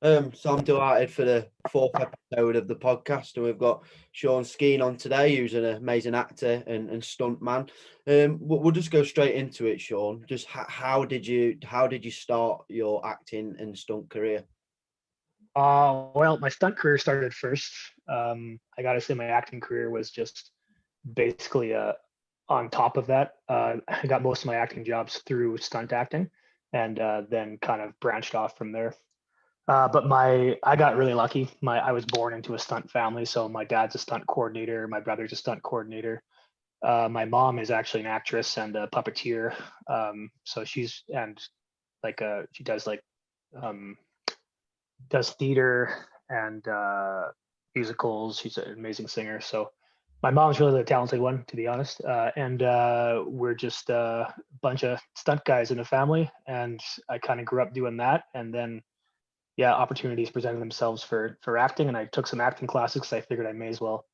So I'm delighted for the fourth episode of the podcast, and we've got Skene on today, who's an amazing actor and stunt man. We'll just go straight into it, Sean. Just how did you start your acting and stunt career? Well, my stunt career started first. I gotta say, my acting career was just basically on top of that. I got most of my acting jobs through stunt acting, and then kind of branched off from there. But I got really lucky. I was born into a stunt family, so my dad's a stunt coordinator, my brother's a stunt coordinator. My mom is actually an actress and a puppeteer. So she's and like she does um, does theater and musicals. She's an amazing singer. So my mom's really the talented one, to be honest. And we're just a bunch of stunt guys in a family. And I kind of grew up doing that. And then, yeah, opportunities presented themselves for acting. And I took some acting classes because I figured I may as well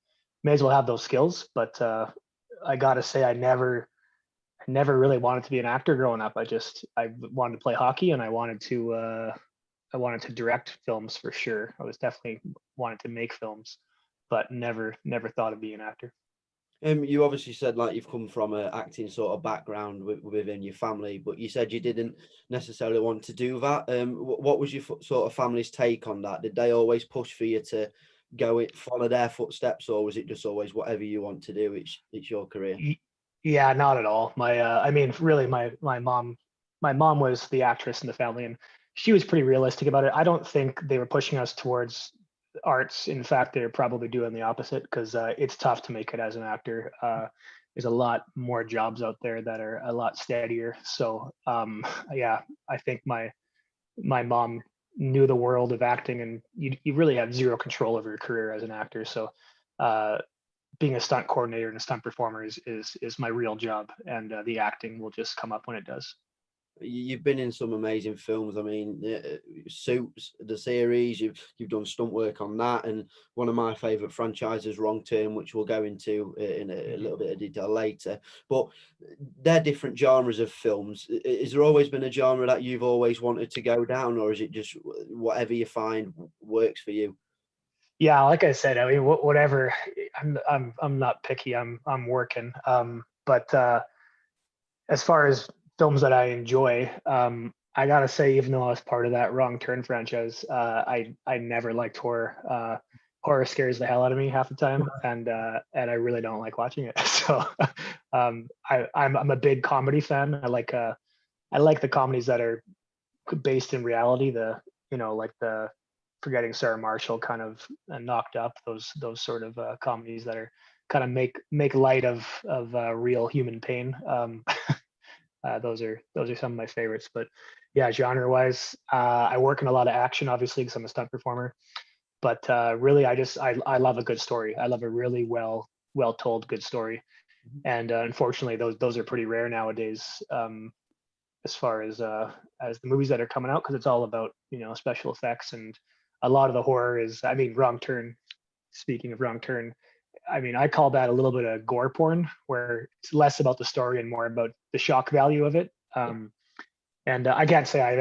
have those skills. But I gotta say, I never really wanted to be an actor growing up. I wanted to play hockey and I wanted to direct films for sure. I was definitely wanted to make films, but never thought of being an actor. You obviously said like you've come from a acting sort of background within your family, but you said you didn't necessarily want to do that. What was your sort of family's take on that? Did they always push for you to follow their footsteps, or was it just always whatever you want to do? It's your career. Yeah, not at all. I mean, really, my mom was the actress in the family, and she was pretty realistic about it. I don't think they were pushing us towards arts. In fact, they're probably doing the opposite because it's tough to make it as an actor. There's a lot more jobs out there that are a lot steadier. So, yeah, I think my mom knew the world of acting, and you really have zero control over your career as an actor. So, uh, being a stunt coordinator and a stunt performer is my real job, and the acting will just come up when it does. You've been in some amazing films. I mean, Suits, the series. You've done stunt work on that, and one of my favourite franchises, Wrong Turn, which we'll go into in a Mhm. little bit of detail later. But they're different genres of films. Is there always been a genre that you've always wanted to go down, or is it just whatever you find works for you? Yeah, like I said, I mean, whatever. I'm not picky. I'm working. But as far as films that I enjoy, I gotta say, even though I was part of that Wrong Turn franchise, I never liked horror. Horror scares the hell out of me half the time, and I really don't like watching it. So, I'm a big comedy fan. I like the comedies that are based in reality. Like the Forgetting Sarah Marshall kind of Knocked Up. Those sort of comedies that are kind of make light of real human pain. Those are some of my favorites. But yeah, genre wise, I work in a lot of action, obviously, because I'm a stunt performer. But really, I love a good story. I love a really well told good story. And unfortunately, those are pretty rare nowadays. As far as the movies that are coming out, because it's all about special effects, and a lot of the horror is, I mean, Wrong Turn. Speaking of Wrong Turn, I mean, I call that a little bit of gore porn, where it's less about the story and more about the shock value of it. And I can't say I've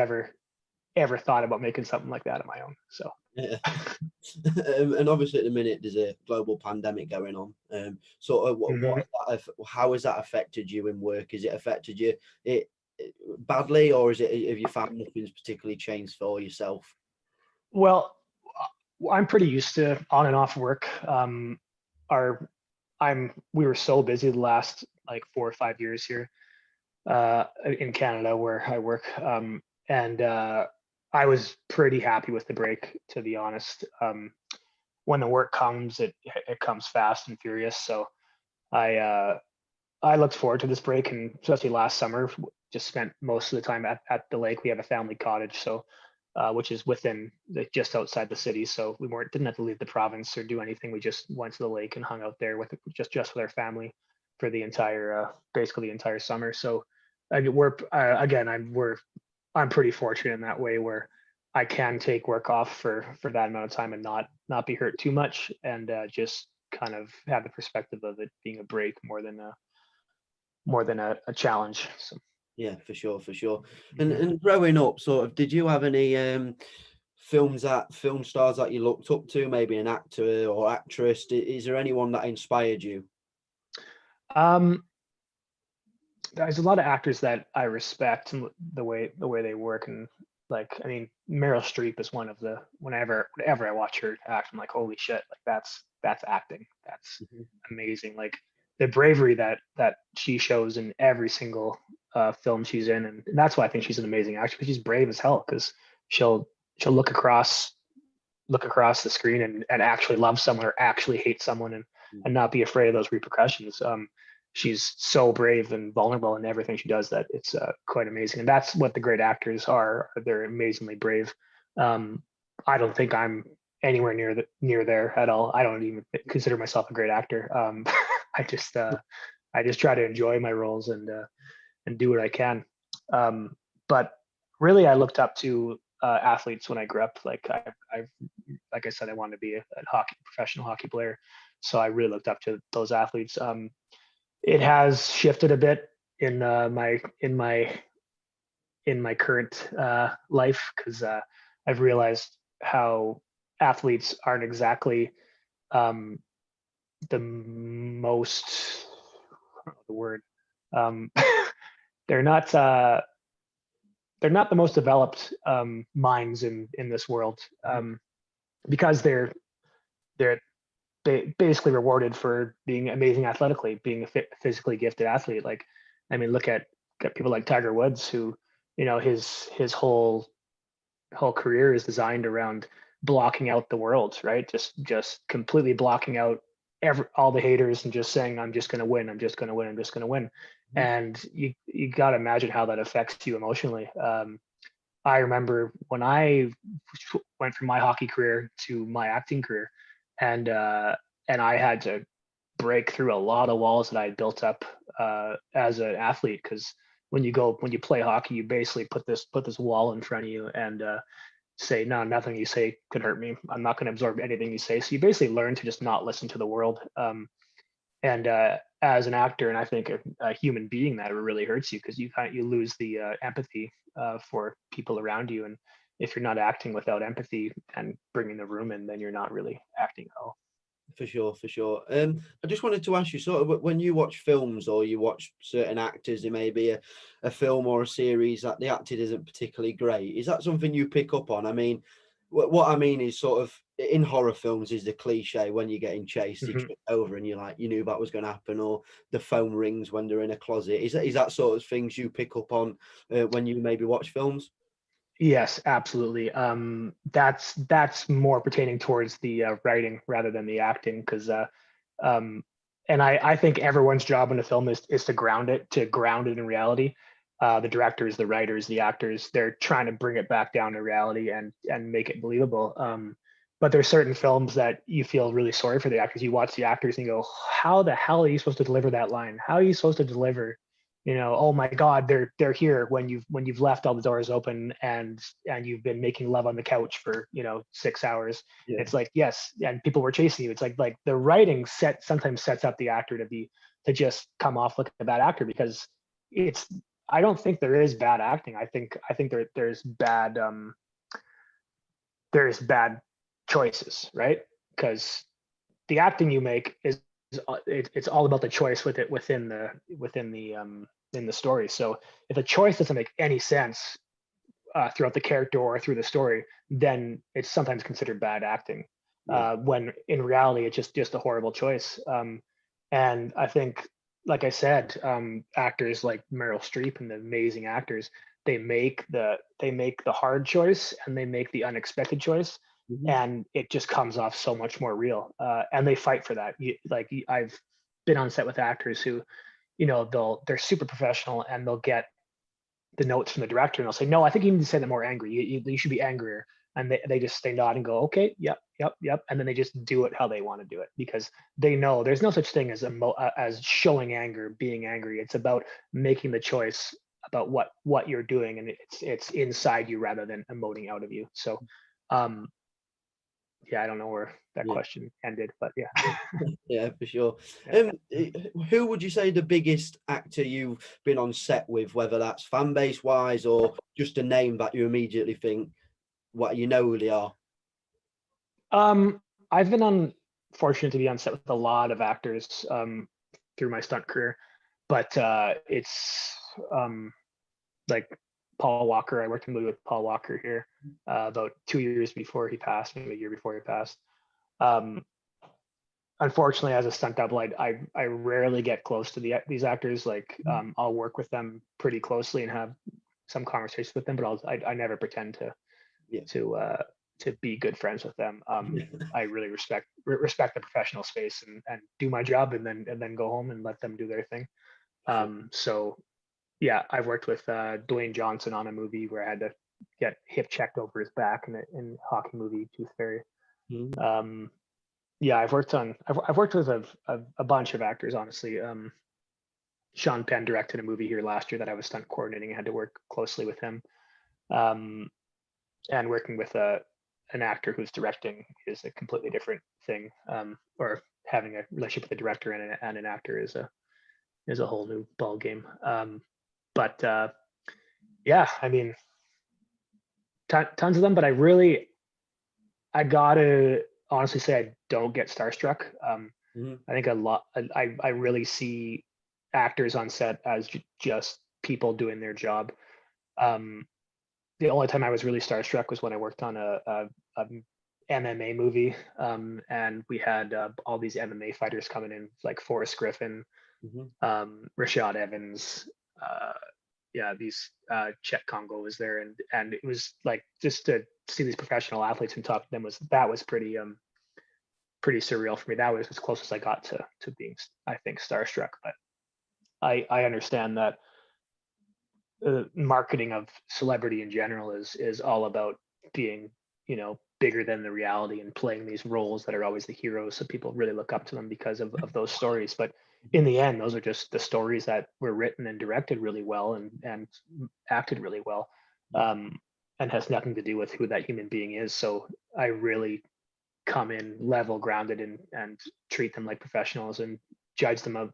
ever thought about making something like that on my own. So Yeah. And obviously at the minute there's a global pandemic going on. Sort of mhm. how has that affected you in work? Has it affected you it badly, or is it, have you found nothing's particularly changed for yourself? Well, I'm pretty used to on and off work. Our we were so busy the last like 4 or 5 years here in Canada where I work. And I was pretty happy with the break, to be honest. When the work comes, it comes fast and furious. So I uh, I looked forward to this break, and especially last summer, just spent most of the time at the lake. We have a family cottage, so which is just outside the city. So we didn't have to leave the province or do anything. We just went to the lake and hung out there with just with our family for the entire basically the entire summer. So we're again I'm pretty fortunate in that way where I can take work off for that amount of time and not be hurt too much, and just kind of have the perspective of it being a break more than a challenge. So Yeah, for sure, for sure. And mhm. growing up, sort of, did you have any film stars that you looked up to, maybe an actor or actress? Is there anyone that inspired you? Um, there's a lot of actors that I respect and the way they work, and like, I mean, Meryl Streep is one of the, whenever I watch her act, I'm like, holy shit, like that's acting. That's Mhm. amazing. Like the bravery that she shows in every single film she's in, and that's why I think she's an amazing actress, because she's brave as hell, because she'll she'll look across the screen and actually love someone or actually hate someone, and not be afraid of those repercussions. She's so brave and vulnerable in everything she does that it's quite amazing. And that's what the great actors are. They're amazingly brave. Um, I don't think I'm anywhere near there at all. I don't even consider myself a great actor. I just uh, I just try to enjoy my roles and do what I can. Um, but really, I looked up to athletes when I grew up. I've like I said, I wanted to be a professional hockey player, so I really looked up to those athletes. It has shifted a bit in my current life, because I've realized how athletes aren't exactly um, the most, I don't know the word, um, they're not they're not the most developed minds in this world, because they're basically rewarded for being amazing athletically, being a physically gifted athlete. Like, I mean, look at people like Tiger Woods, who, his whole career is designed around blocking out the world, right? Just completely blocking out all the haters and just saying, I'm just going to win, I'm just going to win, I'm just going to win. Mhm. And you got to imagine how that affects you emotionally. I remember when I went from my hockey career to my acting career, and I had to break through a lot of walls that I had built up as an athlete. Because when you play hockey, you basically put this wall in front of you, and say, no, nothing you say could hurt me. I'm not going to absorb anything you say. So you basically learn to just not listen to the world. And as an actor, and I think a human being, that it really hurts you, because you lose the empathy for people around you. And if you're not acting without empathy and bringing the room in, then you're not really acting at all. For sure, for sure. I just wanted to ask you, sort of, when you watch films or you watch certain actors, there may be a film or a series that the acting isn't particularly great. Is that something you pick up on? I mean, what I mean is, sort of, in horror films, is the cliche when you're getting chased, you Mhm. trip over and you're like, you knew that was going to happen, or the phone rings when they're in a closet. Is that sort of things you pick up on when you maybe watch films? Yes, absolutely. That's more pertaining towards the writing rather than the acting, because um, and I think everyone's job in a film is to ground it in reality. The directors, the writers, the actors, they're trying to bring it back down to reality and make it believable. But there's certain films that you feel really sorry for the actors. You watch the actors and you go, how the hell are you supposed to deliver that line? How are you supposed to deliver, oh my God, they're here when you've left all the doors open, and you've been making love on the couch for 6 hours. Yeah. It's like, yes, and people were chasing you. It's like the writing sometimes sets up the actor to just come off like a bad actor, because it's I don't think there is bad acting. I think there's bad choices, right? Because the acting you make is it's all about the choice within the in the story. So if a choice doesn't make any sense throughout the character or through the story, then it's sometimes considered bad acting. Yeah. When in reality, it's just a horrible choice. And I think, like I said, actors like Meryl Streep and the amazing actors, they make the hard choice and they make the unexpected choice, Mhm. and it just comes off so much more real. And they fight for that. I've been on set with actors who, they're super professional, and they'll get the notes from the director, and they'll say, no, I think you need to say that more angry. You should be angrier. And they nod and go, okay, yep, yep, yep. And then they just do it how they want to do it, because they know there's no such thing as showing anger, being angry. It's about making the choice about what you're doing, and it's inside you rather than emoting out of you. So, um, yeah, I don't know where that Yeah. question ended, but yeah. Yeah, for sure. Yeah. Who would you say the biggest actor you've been on set with, whether that's fan base wise or just a name that you immediately think? what you know who they are? I've been fortunate to be on set with a lot of actors through my stunt career, but it's like Paul Walker. I worked in a movie with Paul Walker here about 2 years before he passed, maybe a year before he passed. Unfortunately, as a stunt double, I rarely get close to these actors. Like I'll work with them pretty closely and have some conversations with them, but I never pretend to be good friends with them. I really respect the professional space and do my job and then go home and let them do their thing. So yeah, I've worked with Dwayne Johnson on a movie where I had to get hip checked over his back in a hockey movie, Tooth Fairy. Yeah, I've worked with a bunch of actors, honestly. Sean Penn directed a movie here last year that I was stunt coordinating. I had to work closely with him. And working with an actor who's directing is a completely different thing. Or having a relationship with a director and an actor is a whole new ball game. But yeah, I mean, tons of them. But I gotta honestly say I don't get starstruck. I think I really see actors on set as just people doing their job. The only time I was really starstruck was when I worked on a MMA movie, and we had all these MMA fighters coming in, like Forrest Griffin, Rashad Evans, these Chet Congo was there, and it was like just to see these professional athletes and talk to them was pretty surreal for me. That was as close as I got to being, I think, starstruck. But I understand that marketing of celebrity in general is all about being, bigger than the reality and playing these roles that are always the heroes. So people really look up to them because of those stories. But in the end, those are just the stories that were written and directed really well and acted really well, and has nothing to do with who that human being is. So I really come in level grounded and treat them like professionals and judge them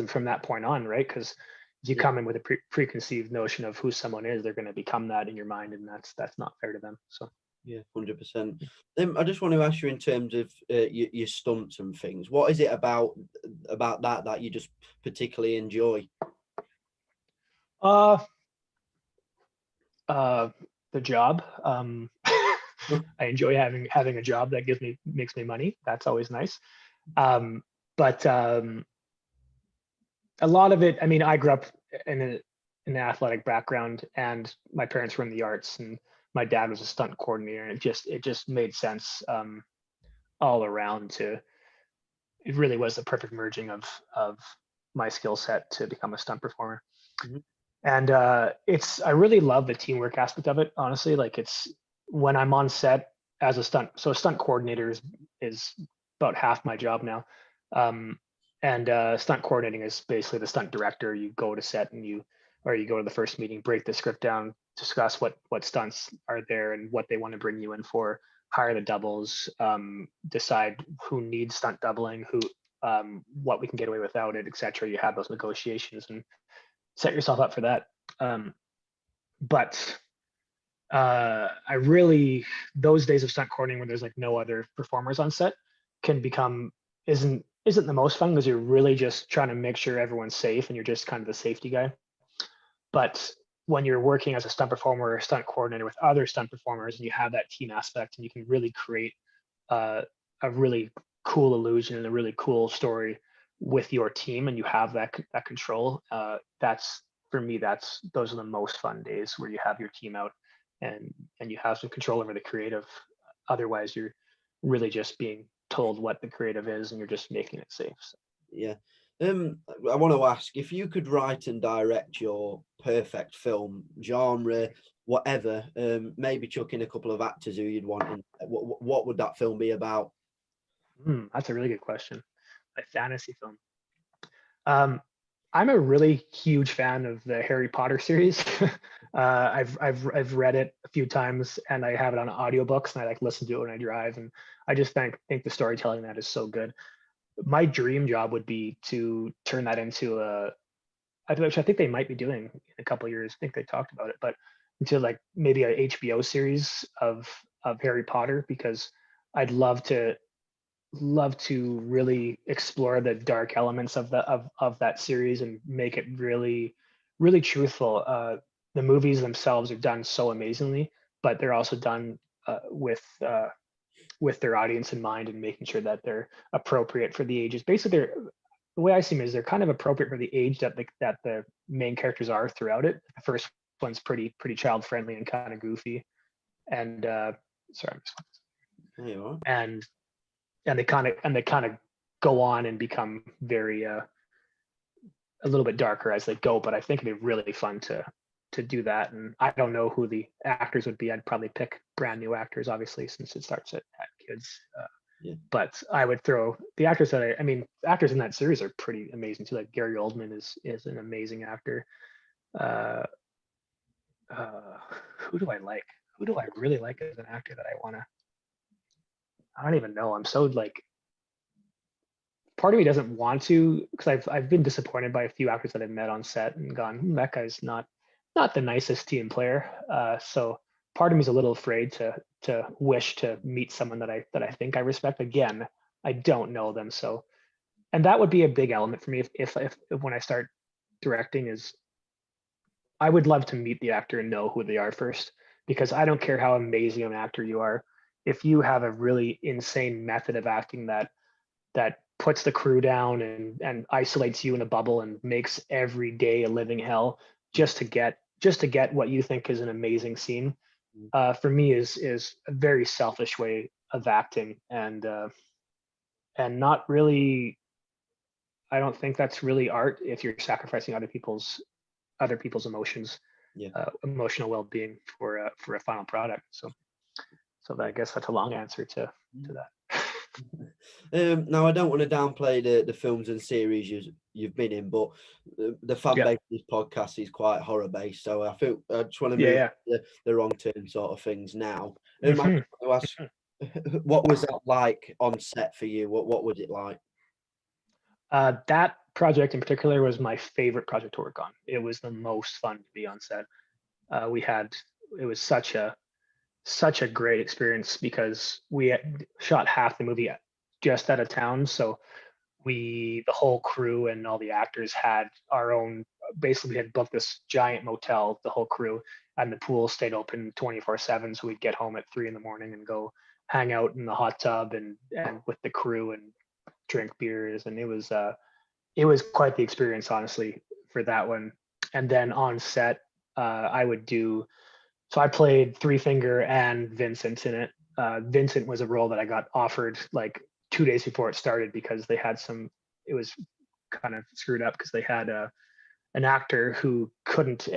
from that point on, right? Because you come in with a preconceived notion of who someone is, they're going to become that in your mind, and that's not fair to them. So 100%. I just want to ask you, in terms of your stunts and things, what is it about that you just particularly enjoy? The job. I enjoy having a job that makes me money. That's always nice. But a lot of it, I mean, I grew up in an athletic background, and my parents were in the arts, and my dad was a stunt coordinator, and it just made sense all around. It really was the perfect merging of my skill set to become a stunt performer. And I really love the teamwork aspect of it, honestly. Like, it's when I'm on set as a stunt coordinator is about half my job now. And stunt coordinating is basically the stunt director. You go to set and you go to the first meeting, break the script down, discuss what stunts are there and what they want to bring you in for, hire the doubles, decide who needs stunt doubling, what we can get away without it, etc. You have those negotiations and set yourself up for that. But I really, those days of stunt coordinating when there's like no other performers on set isn't the most fun, because you're really just trying to make sure everyone's safe and you're just kind of the safety guy. But when you're working as a stunt performer or a stunt coordinator with other stunt performers, and you have that team aspect, and you can really create a really cool illusion and a really cool story with your team, and you have that control, for me, those are the most fun days, where you have your team out and you have some control over the creative. Otherwise, you're really just being told what the creative is, and you're just making it safe. So. Yeah. I want to ask, if you could write and direct your perfect film, genre, whatever, maybe chuck in a couple of actors who you'd want in, what would that film be about? That's a really good question. A fantasy film. I'm a really huge fan of the Harry Potter series. I've read it a few times, and I have it on audiobooks, and I like listen to it when I drive, and I just think the storytelling in that is so good. My dream job would be to turn that into which I think they might be doing in a couple of years. I think they talked about it, but like maybe a HBO series of Harry Potter, because I'd love to really explore the dark elements of that series and make it really really truthful. The movies themselves are done so amazingly, but they're also done with their audience in mind and making sure that they're appropriate for the ages. Basically, the way I see them is they're kind of appropriate for the age that the main characters are throughout it. The first one's pretty child friendly and kind of goofy, and sorry, There you are. and they kind of go on and become very a little bit darker as they go. But I think it'd be really fun to do that. And I don't know who the actors would be. I'd probably pick brand new actors, obviously, since it starts at kids. Yeah. But I would throw the actors that I mean, actors in that series are pretty amazing too. Like Gary Oldman is an amazing actor. Uh, who do I like? Who do I really like as an actor that I want to? I don't even know. I'm so like, part of me doesn't want to, because I've been disappointed by a few actors that I've met on set and gone, that guy's not the nicest team player. So part of me is a little afraid to wish to meet someone that I think I respect. Again, I don't know them, so, and that would be a big element for me if when I start directing, is I would love to meet the actor and know who they are first, because I don't care how amazing an actor you are. If you have a really insane method of acting that puts the crew down and isolates you in a bubble and makes every day a living hell just to get what you think is an amazing scene, for me is a very selfish way of acting, and not really. I don't think that's really art if you're sacrificing other people's emotions, Yeah. emotional well-being for a final product. So I guess that's a long answer to that. Now I don't want to downplay the films and series you've been in, but the fan Yeah, base of this podcast is quite horror based, so I feel I just want to yeah, move yeah. the wrong turn sort of things now. I just Hmm. want to ask, what was that like on set for you? What was it like? That project in particular was my favorite project to work on. It was the most fun to be on set. We had It was such a great experience because we had shot half the movie just out of town. So the whole crew and all the actors had our own, basically we had booked this giant motel, the whole crew, and the pool stayed open 24/7. So we'd get home at 3 in the morning and go hang out in the hot tub and with the crew and drink beers. And it was quite the experience, honestly, for that one. And then on set, I would do, so I played Three Finger and Vincent in it. Vincent was a role that I got offered like 2 days before it started, because they had it was kind of screwed up because they had an actor who couldn't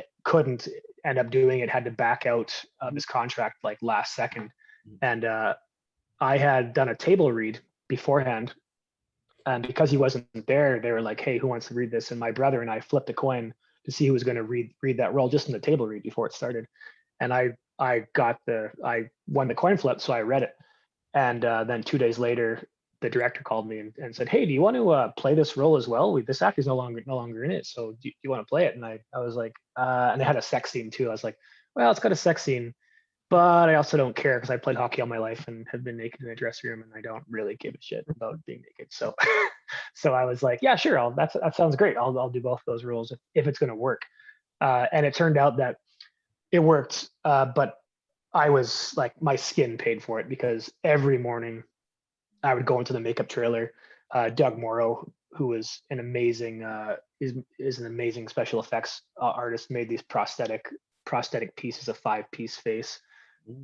end up doing it, had to back out of his contract like last second. And I had done a table read beforehand. And because he wasn't there, they were like, hey, who wants to read this? And my brother and I flipped a coin to see who was going to read that role just in the table read before it started. And I won the coin flip, so I read it. And then 2 days later, the director called me and said, hey, do you want to play this role as well? This actor's no longer in it, so do you want to play it? And I was like, and they had a sex scene too. I was like, well, it's got a sex scene, but I also don't care because I played hockey all my life and have been naked in a dressing room, and I don't really give a shit about being naked. So, so I was like, yeah, sure, that sounds great. I'll do both of those roles if it's going to work. And it turned out that it worked, but I was like, my skin paid for it, because every morning I would go into the makeup trailer. Doug Morrow, who is an amazing is an amazing special effects artist, made these prosthetic pieces, a 5-piece face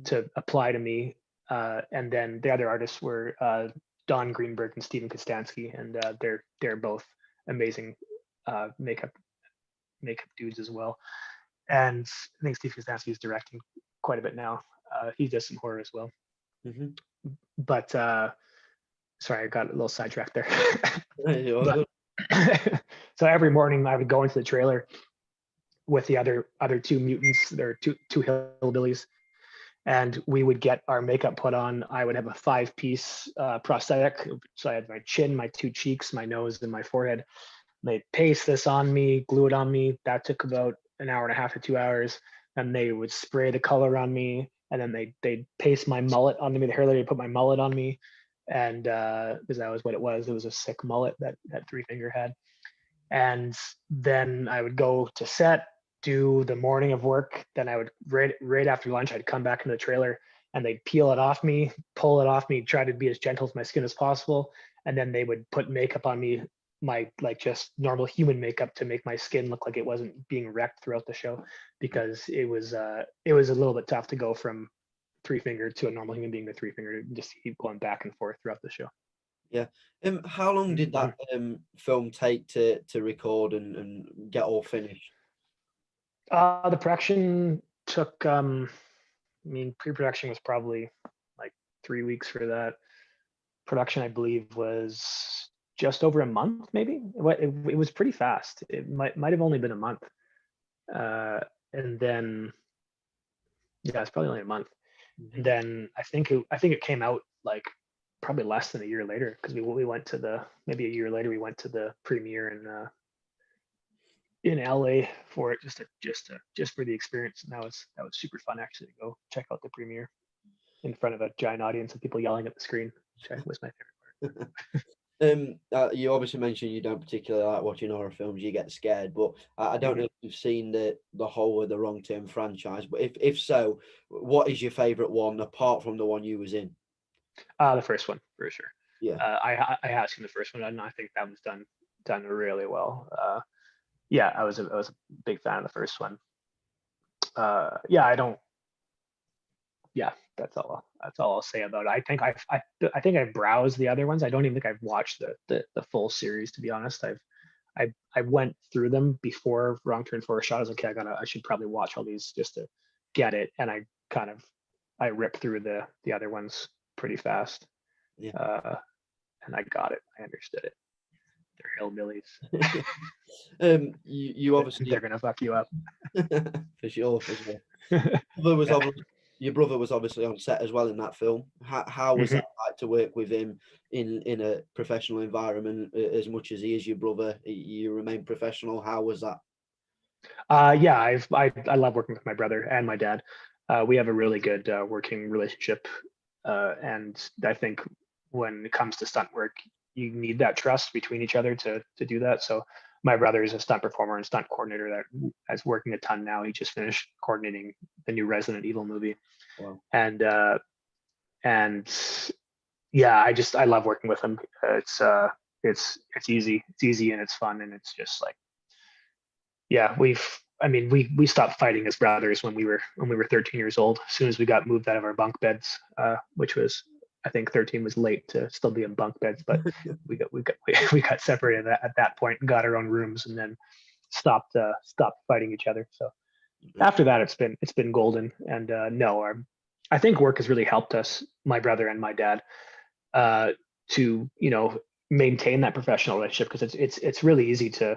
to apply to me. And then the other artists were Don Greenberg and Steven Kostansky, and they're both amazing makeup dudes as well. And I think Steve Kostansky is directing quite a bit now. He does some horror as well. Mm-hmm. But sorry, I got a little sidetracked there. Good. So every morning I would go into the trailer with the other two mutants, there two hillbillies, and we would get our makeup put on. I would have a 5-piece prosthetic, so I had my chin, my 2 cheeks, my nose, and my forehead. They'd paste this on me, glue it on me. That took about an hour and a half to 2 hours. and they would spray the color on me, and then they'd paste my mullet onto me. The hair lady put my mullet on me, and because that was what it was. It was a sick mullet that Three Finger had. And then I would go to set, do the morning of work. Then I would right after lunch, I'd come back into the trailer, and they'd peel it off me, pull it off me, try to be as gentle with my skin as possible. And then they would put makeup on me, my like just normal human makeup, to make my skin look like it wasn't being wrecked throughout the show, because it was a little bit tough to go from Three Finger to a normal human being to Three Finger, to just keep going back and forth throughout the show. Yeah. How long did that film take to record and get all finished? The production took, I mean, pre-production was probably like 3 weeks for that. Production, I believe, was just over a month, maybe. It was pretty fast. It might have only been a month. And then, yeah, it's probably only a month. And then I think it came out like probably less than a year later, because we went to maybe a year later we went to the premiere in LA for it, just for the experience. And that was super fun, actually, to go check out the premiere in front of a giant audience of people yelling at the screen, which was my favorite part. You obviously mentioned you don't particularly like watching horror films, you get scared, but I don't know if you've seen the whole of the Wrong Turn franchise, but if so, what is your favorite one apart from the one you was in? The first one, for sure. Yeah. I have seen the first one, and I think that was done really well. Yeah, I was a big fan of the first one. Yeah, that's all I'll say about it. I think I've browsed the other ones. I don't even think I've watched the full series, to be honest. I went through them before Wrong Turn 4 shot. I was like, okay, I should probably watch all these just to get it. And I ripped through the other ones pretty fast. Yeah. And I got it. I understood it. They're hillbillies. You obviously they're gonna fuck you up. for sure. Your brother was obviously on set as well in that film. How was that like to work with him in a professional environment? As much as he is your brother, you remain professional. How was that? Yeah, I love working with my brother and my dad. We have a really good working relationship, and I think when it comes to stunt work, you need that trust between each other to do that. So my brother is a stunt performer and stunt coordinator that is working a ton now. He just finished coordinating the new Resident Evil movie. Wow. And yeah, I love working with him. It's easy. It's easy and it's fun, and it's just like, yeah, we stopped fighting as brothers when we were 13 years old. As soon as we got moved out of our bunk beds, which was, I think 13 was late to still be in bunk beds, but we got separated at that point and got our own rooms, and then stopped fighting each other. So after that, it's been golden. And I think work has really helped us, my brother and my dad, to maintain that professional relationship, because it's really easy to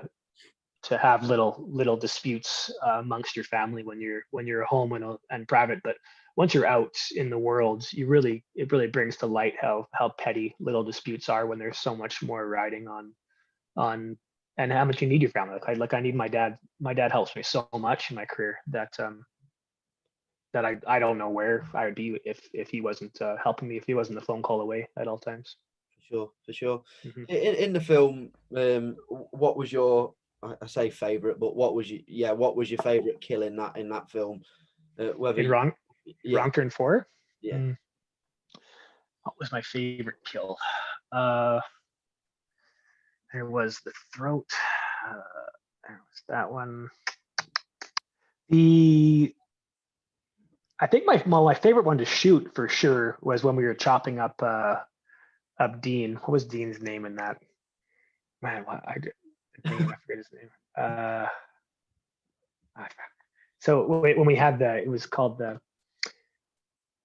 have little disputes amongst your family when you're home and private, but once you're out in the world, it really brings to light how petty little disputes are when there's so much more riding on and how much you need your family. Like I need my dad. My dad helps me so much in my career that I don't know where I would be if he wasn't helping me, if he wasn't a phone call away at all times. For sure. In the film, what was your, I say favorite, but what was your favorite kill in that film? Wrong Turn 4? Yeah. What was my favorite kill? There was the throat. There was that one. I think my favorite one to shoot for sure was when we were chopping up Dean. What was Dean's name in that? Man, I forget his name. So when we had it was called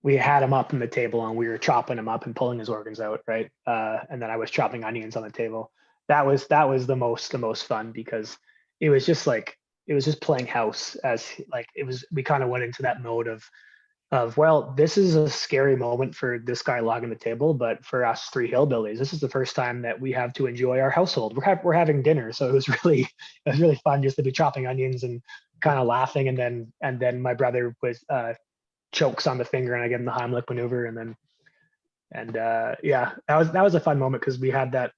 we had him up on the table and we were chopping him up and pulling his organs out, right? And then I was chopping onions on the table. That was the most fun, because it was just playing house, as like we kind of went into that mode of, well, this is a scary moment for this guy logging the table, but for us three hillbillies, this is the first time that we have to enjoy our household. We're having dinner, so it was really fun just to be chopping onions and kind of laughing, and then my brother was chokes on the finger, and I give him the Heimlich maneuver, yeah, that was a fun moment because we had that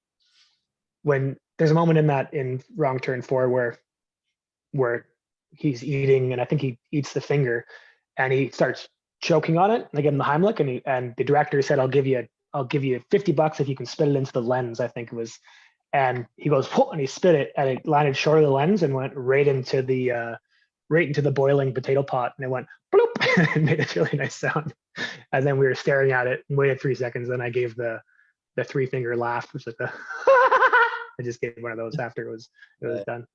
when there's a moment in Wrong Turn 4 where he's eating, and I think he eats the finger, and he starts choking on it, and I give him the Heimlich, and the director said, I'll give you $50 if you can spit it into the lens, I think it was. And he goes, whoa, and he spit it, and it landed short of the lens and went right into the boiling potato pot, and it went bloop and made a really nice sound. And then we were staring at it and waited 3 seconds. Then I gave the 3-finger laugh, which was like I just gave one of those after it was done.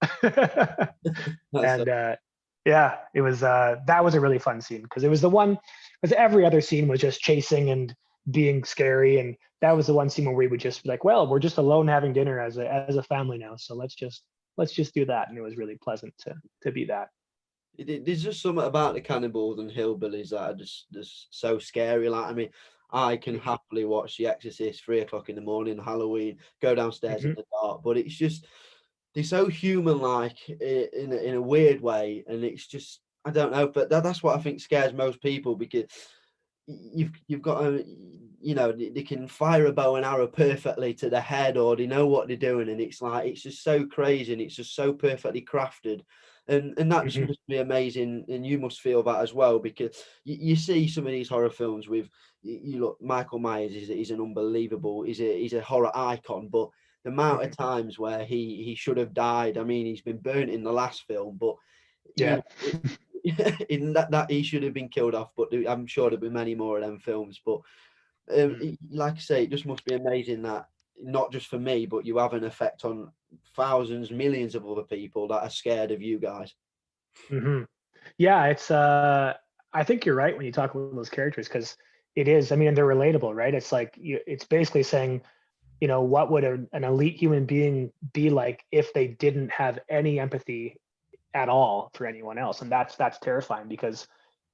And yeah, it was that was a really fun scene because it was the one, because every other scene was just chasing and being scary, and that was the one scene where we would just be like, well, we're just alone having dinner as a family now, so let's just do that. And it was really pleasant to be that. There's just something about the cannibals and hillbillies that are just so scary. Like, I mean, I can happily watch The Exorcist 3 o'clock in the morning, Halloween, go downstairs in the dark, but it's just, they're so human-like in a weird way, and it's just, I don't know, but that's what I think scares most people, because you've got a, they can fire a bow and arrow perfectly to the head, or they know what they're doing, and it's like, it's just so crazy, and it's just so perfectly crafted, and that just must be amazing, and you must feel that as well, because you see some of these horror films with, you look, Michael Myers is an unbelievable, he's a horror icon, but the amount of times where he should have died, I mean, he's been burnt in the last film, but Yeah. in that he should have been killed off, but I'm sure there'll be many more of them films. But like I say, it just must be amazing that not just for me, but you have an effect on thousands, millions of other people that are scared of you guys. Yeah, it's I think you're right when you talk about those characters, because it is, I mean, they're relatable, right? It's like it's basically saying, what would an elite human being be like if they didn't have any empathy at all for anyone else? And that's terrifying, because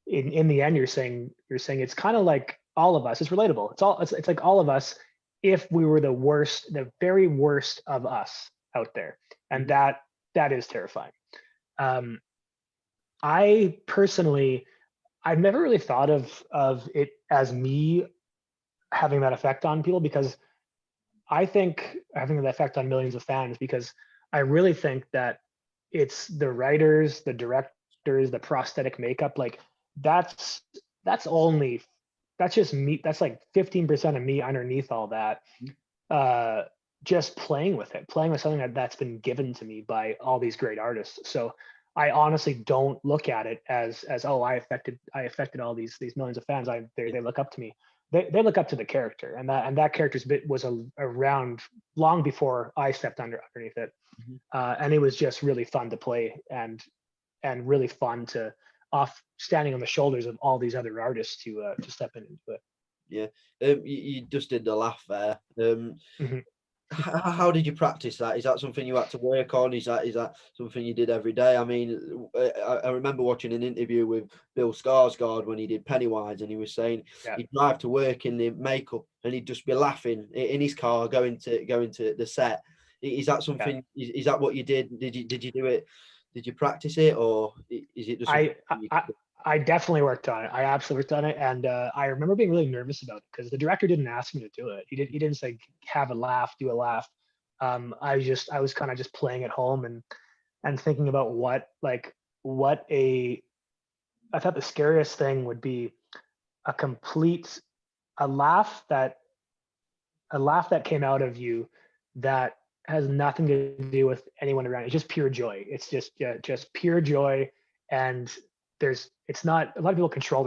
in the end, you're saying it's kind of like all of us. It's relatable. It's like all of us if we were the very worst of us out there, and that is terrifying. I personally, I've never really thought of it as me having that effect on people, because I think having that effect on millions of fans, because I really think that it's the writers, the directors, the prosthetic makeup, like that's just me. That's like 15% of me underneath all that. Just playing with something that's been given to me by all these great artists. So I honestly don't look at it as oh, I affected all these millions of fans. They look up to me. They look up to the character, and that character's bit was around long before I stepped underneath it, and it was just really fun to play, and really fun to standing on the shoulders of all these other artists to step into it. Yeah, you just did the laugh there. How did you practice that? Is that something you had to work on? Is that something you did every day? I mean, I remember watching an interview with Bill Skarsgård when he did Pennywise, and he was saying he'd drive to work in the makeup and he'd just be laughing in his car going to the set. Is that something? Is that what you did? Did you do it? Did you practice it, or is it just? I definitely worked on it. I absolutely worked on it, and I remember being really nervous about it because the director didn't ask me to do it. He didn't say have a laugh, do a laugh. I was kind of just playing at home and thinking about I thought the scariest thing would be a laugh that came out of you that has nothing to do with anyone around. It's just pure joy. It's just pure joy, and it's not, a lot of people control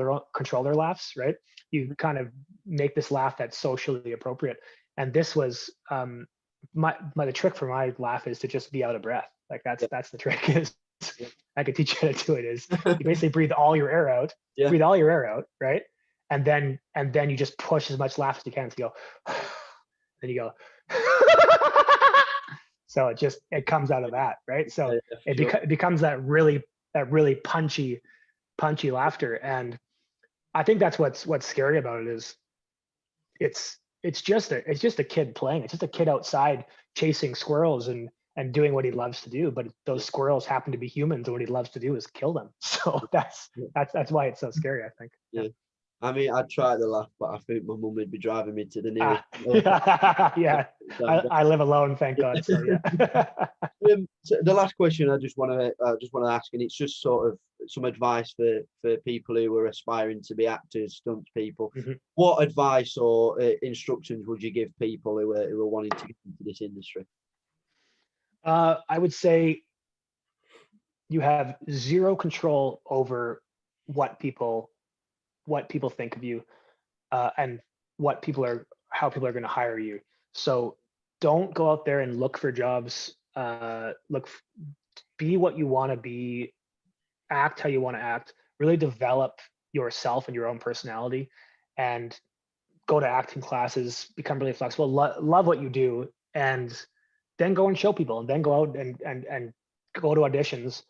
their laughs, right? You kind of make this laugh that's socially appropriate, and this was the trick for my laugh is to just be out of breath. Like that's the trick. Is I could teach you how to do it. Is you basically breathe all your air out, right? And then you just push as much laugh as you can. So you go, then you go. So it comes out of that, right? So it becomes that really punchy laughter, and I think that's what's scary about it is it's just a kid playing. It's just a kid outside chasing squirrels and and doing what he loves to do. But those squirrels happen to be humans, and what he loves to do is kill them. So that's why it's so scary, I think. Yeah. I mean, I'd try to laugh, but I think my mum would be driving me to the nearest. Yeah, I live alone, thank God. So yeah. So the last question I just want to ask, and it's just sort of some advice for people who are aspiring to be actors, stunt people. What advice or instructions would you give people who are wanting to get into this industry? I would say you have zero control over what people think of you, and how people are going to hire you. So don't go out there and look for jobs. Be what you want to be, act how you want to act, really develop yourself and your own personality, and go to acting classes, become really flexible, love what you do, and then go and show people, and then go out and go to auditions,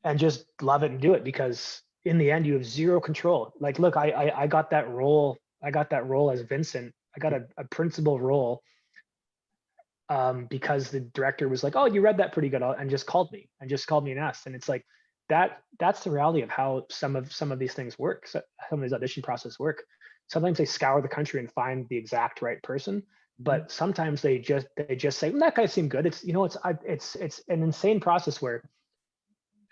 and just love it and do it, because in the end you have zero control. Like, look, I got that role. I got that role as Vincent. I got a principal role, because the director was like, "Oh, you read that pretty good," and just called me and asked. And it's like that's the reality of how some of these things work. So some of these audition process work. Sometimes they scour the country and find the exact right person, but sometimes they just say, "That guy seemed good." It's it's an insane process where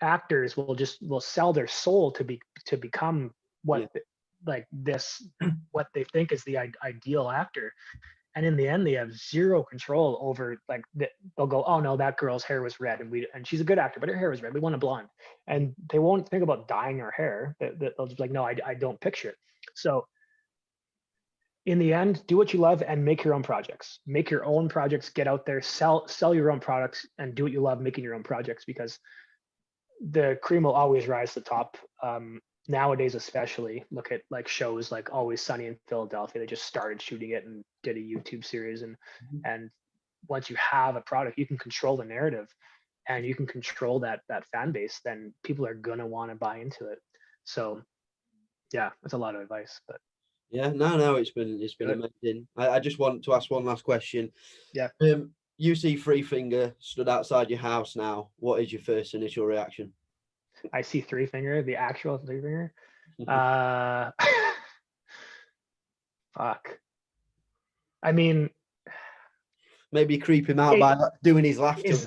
actors will sell their soul to become what what they think is the ideal actor. And in the end, they have zero control over, like, they'll go, "Oh no, that girl's hair was red, and she's a good actor, but her hair was red. We want a blonde," and they won't think about dyeing her hair. They'll just be like, "No, I don't picture it." So in the end, do what you love and make your own projects. Make your own projects. Get out there, sell your own products, and do what you love making your own projects, because the cream will always rise to the top. Nowadays, especially, look at like shows like Always Sunny in Philadelphia. They just started shooting it and did a YouTube series, and once you have a product, you can control the narrative, and you can control that fan base. Then people are gonna want to buy into it. So yeah, that's a lot of advice, but Yeah, no, it's been amazing. I just want to ask one last question. Yeah. You see Three Finger stood outside your house now. What is your first initial reaction? I see Three Finger, the actual Three Finger. Fuck. I mean, maybe creep him out by doing his laughter. Is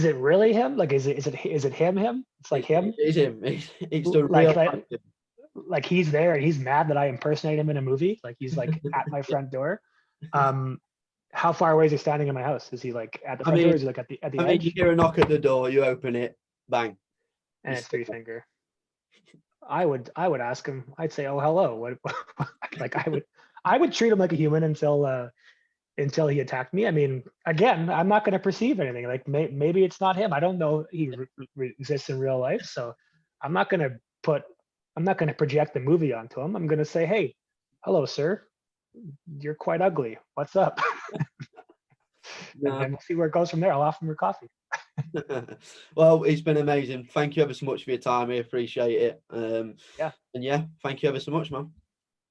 it really him? Like, is it him? It's like him. It's him. It's the real. Like he's there and he's mad that I impersonate him in a movie. Like he's like at my front door. How far away is he standing in my house? Is he like at the front door? Or is he like at the edge? You hear a knock at the door, you open it, bang, and it's Three Finger. I would ask him. I'd say, "Oh, hello." What? Like I would treat him like a human until he attacked me. I mean, again, I'm not going to perceive anything. Like maybe it's not him. I don't know he exists in real life, so I'm not going to project the movie onto him. I'm going to say, "Hey, hello, sir. You're quite ugly. What's up?" And then we'll see where it goes from there. I'll offer him your coffee. Well, it's been amazing. Thank you ever so much for your time. I appreciate it. Yeah. And yeah, thank you ever so much, man.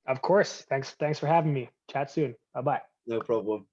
Of course. Thanks for having me. Chat soon. Bye-bye. No problem.